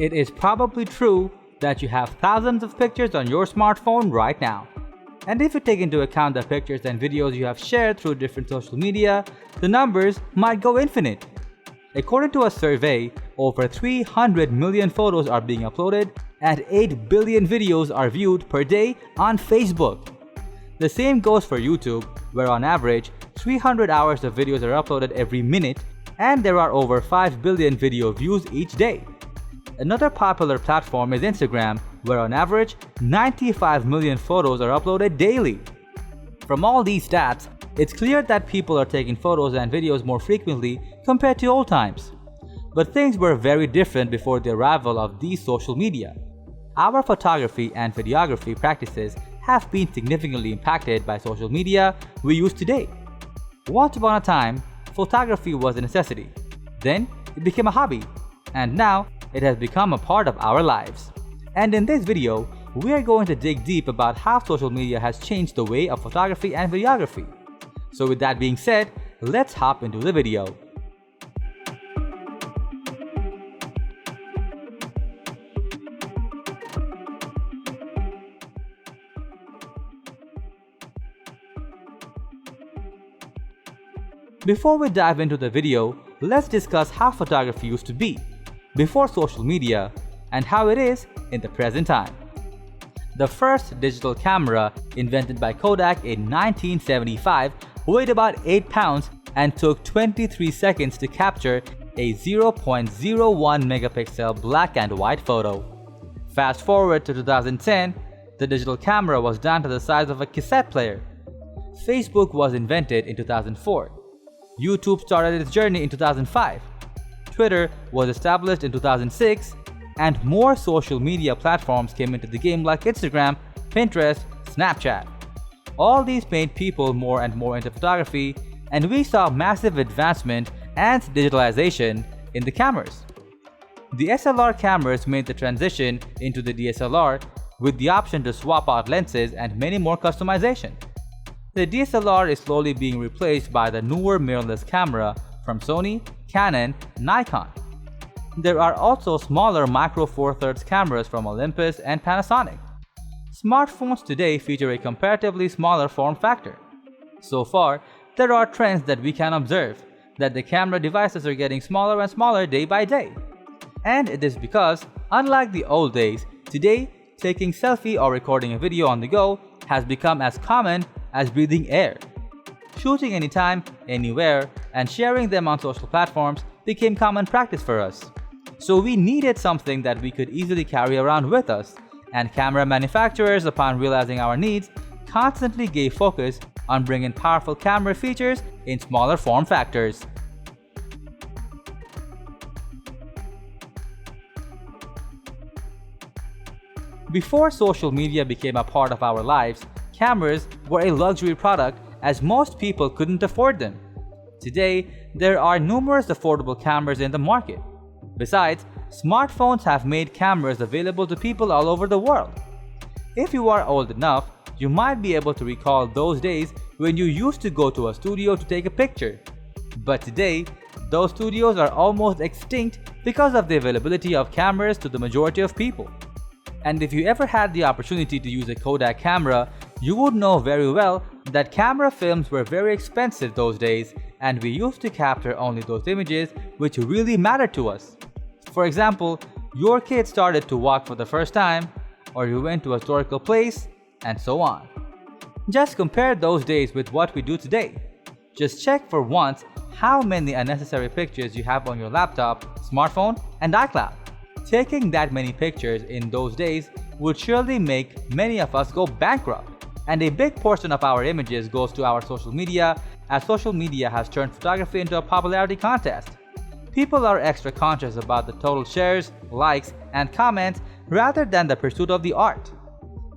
It is probably true that you have thousands of pictures on your smartphone right now. And if you take into account the pictures and videos you have shared through different social media, the numbers might go infinite. According to a survey, over 300 million photos are being uploaded and 8 billion videos are viewed per day on Facebook. The same goes for YouTube, where on average, 300 hours of videos are uploaded every minute and there are over 5 billion video views each day. Another popular platform is Instagram, where on average, 95 million photos are uploaded daily. From all these stats, it's clear that people are taking photos and videos more frequently compared to old times. But things were very different before the arrival of these social media. Our photography and videography practices have been significantly impacted by social media we use today. Once upon a time, photography was a necessity. Then, it became a hobby. And now, it has become a part of our lives. And in this video, we are going to dig deep about how social media has changed the way of photography and videography. So with that being said, let's hop into the video. Before we dive into the video, let's discuss how photography used to be before social media and how it is in the present time. The first digital camera, invented by Kodak in 1975, weighed about 8 pounds and took 23 seconds to capture a 0.01 megapixel black and white photo. Fast forward to 2010, the digital camera was down to the size of a cassette player. Facebook was invented in 2004. YouTube started its journey in 2005. Twitter was established in 2006, and more social media platforms came into the game like Instagram, Pinterest, Snapchat. All these made people more and more into photography, and we saw massive advancement and digitalization in the cameras. The SLR cameras made the transition into the DSLR with the option to swap out lenses and many more customization. The DSLR is slowly being replaced by the newer mirrorless camera from Sony, Canon, Nikon. There are also smaller micro Four Thirds cameras from Olympus and Panasonic. Smartphones today feature a comparatively smaller form factor. So far, there are trends that we can observe, that the camera devices are getting smaller and smaller day by day. And it is because, unlike the old days, today taking selfie or recording a video on the go has become as common as breathing air. Shooting anytime, anywhere, and sharing them on social platforms became common practice for us. So we needed something that we could easily carry around with us, and camera manufacturers, upon realizing our needs, constantly gave focus on bringing powerful camera features in smaller form factors. Before social media became a part of our lives, cameras were a luxury product as most people couldn't afford them. Today, there are numerous affordable cameras in the market. Besides, smartphones have made cameras available to people all over the world. If you are old enough, you might be able to recall those days when you used to go to a studio to take a picture. But today, those studios are almost extinct because of the availability of cameras to the majority of people. And if you ever had the opportunity to use a Kodak camera, you would know very well that camera films were very expensive those days, and we used to capture only those images which really mattered to us. For example, your kid started to walk for the first time, or you went to a historical place, and so on. Just compare those days with what we do today. Just check for once how many unnecessary pictures you have on your laptop, smartphone, and iCloud. Taking that many pictures in those days would surely make many of us go bankrupt. And a big portion of our images goes to our social media, as social media has turned photography into a popularity contest. People are extra conscious about the total shares, likes, and comments rather than the pursuit of the art.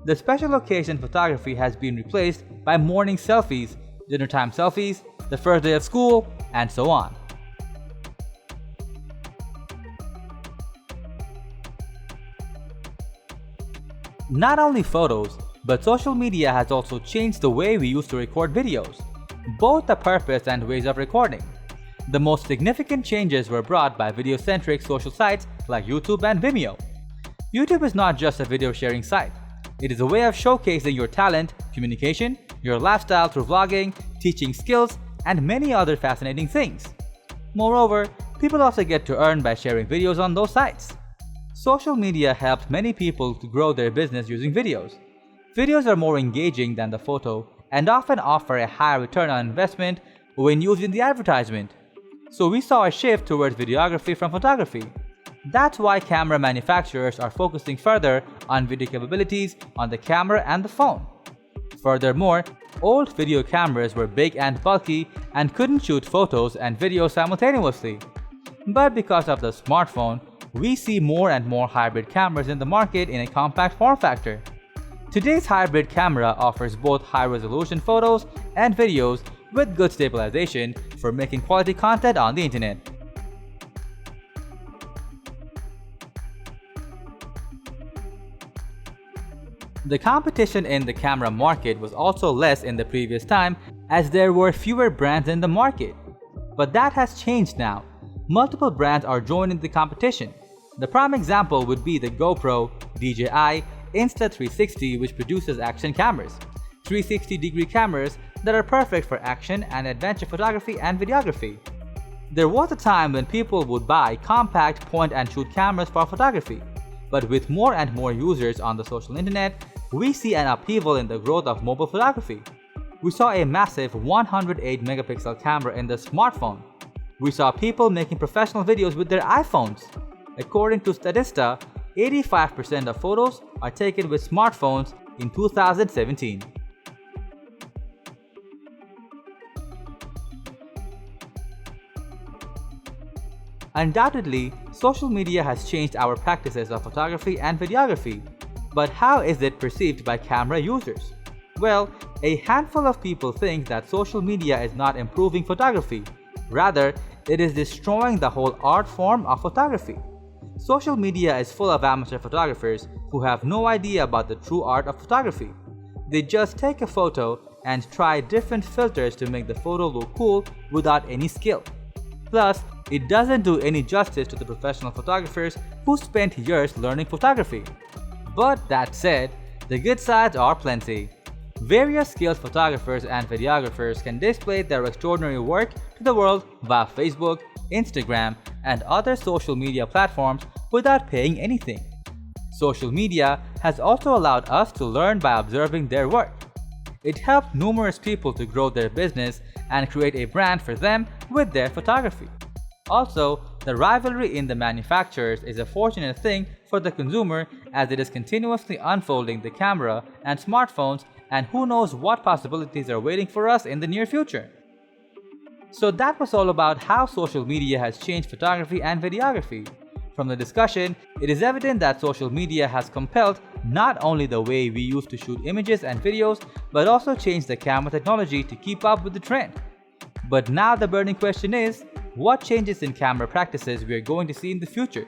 The special occasion photography has been replaced by morning selfies, dinner time selfies, the first day of school, and so on. Not only photos, but social media has also changed the way we used to record videos, both the purpose and ways of recording. The most significant changes were brought by video-centric social sites like YouTube and Vimeo. YouTube is not just a video sharing site. It is a way of showcasing your talent, communication, your lifestyle through vlogging, teaching skills, and many other fascinating things. Moreover, people also get to earn by sharing videos on those sites. Social media helped many people to grow their business using videos. Videos are more engaging than the photo and often offer a higher return on investment when used in the advertisement. So we saw a shift towards videography from photography. That's why camera manufacturers are focusing further on video capabilities on the camera and the phone. Furthermore, old video cameras were big and bulky and couldn't shoot photos and videos simultaneously. But because of the smartphone, we see more and more hybrid cameras in the market in a compact form factor. Today's hybrid camera offers both high-resolution photos and videos with good stabilization for making quality content on the internet. The competition in the camera market was also less in the previous time as there were fewer brands in the market. But that has changed now. Multiple brands are joining the competition. The prime example would be the GoPro, DJI, Insta360, which produces action cameras. 360-degree cameras that are perfect for action and adventure photography and videography. There was a time when people would buy compact point-and-shoot cameras for photography. But with more and more users on the social internet, we see an upheaval in the growth of mobile photography. We saw a massive 108 megapixel camera in the smartphone. We saw people making professional videos with their iPhones. According to Statista, 85% of photos are taken with smartphones in 2017. Undoubtedly, social media has changed our practices of photography and videography. But how is it perceived by camera users? Well, a handful of people think that social media is not improving photography. Rather, it is destroying the whole art form of photography. Social media is full of amateur photographers who have no idea about the true art of photography. They just take a photo and try different filters to make the photo look cool without any skill. Plus, it doesn't do any justice to the professional photographers who spent years learning photography. But that said, the good sides are plenty. Various skilled photographers and videographers can display their extraordinary work to the world via Facebook, Instagram, and other social media platforms without paying anything. Social media has also allowed us to learn by observing their work. It helped numerous people to grow their business and create a brand for them with their photography. Also, the rivalry in the manufacturers is a fortunate thing for the consumer as it is continuously unfolding the camera and smartphones, and who knows what possibilities are waiting for us in the near future. So that was all about how social media has changed photography and videography. From the discussion, it is evident that social media has compelled not only the way we used to shoot images and videos, but also changed the camera technology to keep up with the trend. But now the burning question is, what changes in camera practices we are going to see in the future?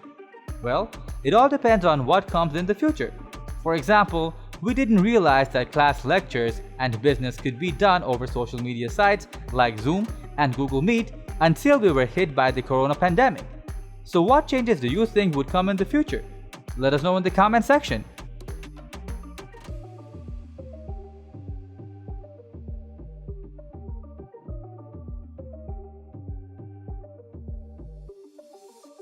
Well, it all depends on what comes in the future. For example, we didn't realize that class lectures and business could be done over social media sites like Zoom and Google Meet until we were hit by the corona pandemic. So what changes do you think would come in the future? Let us know in the comment section.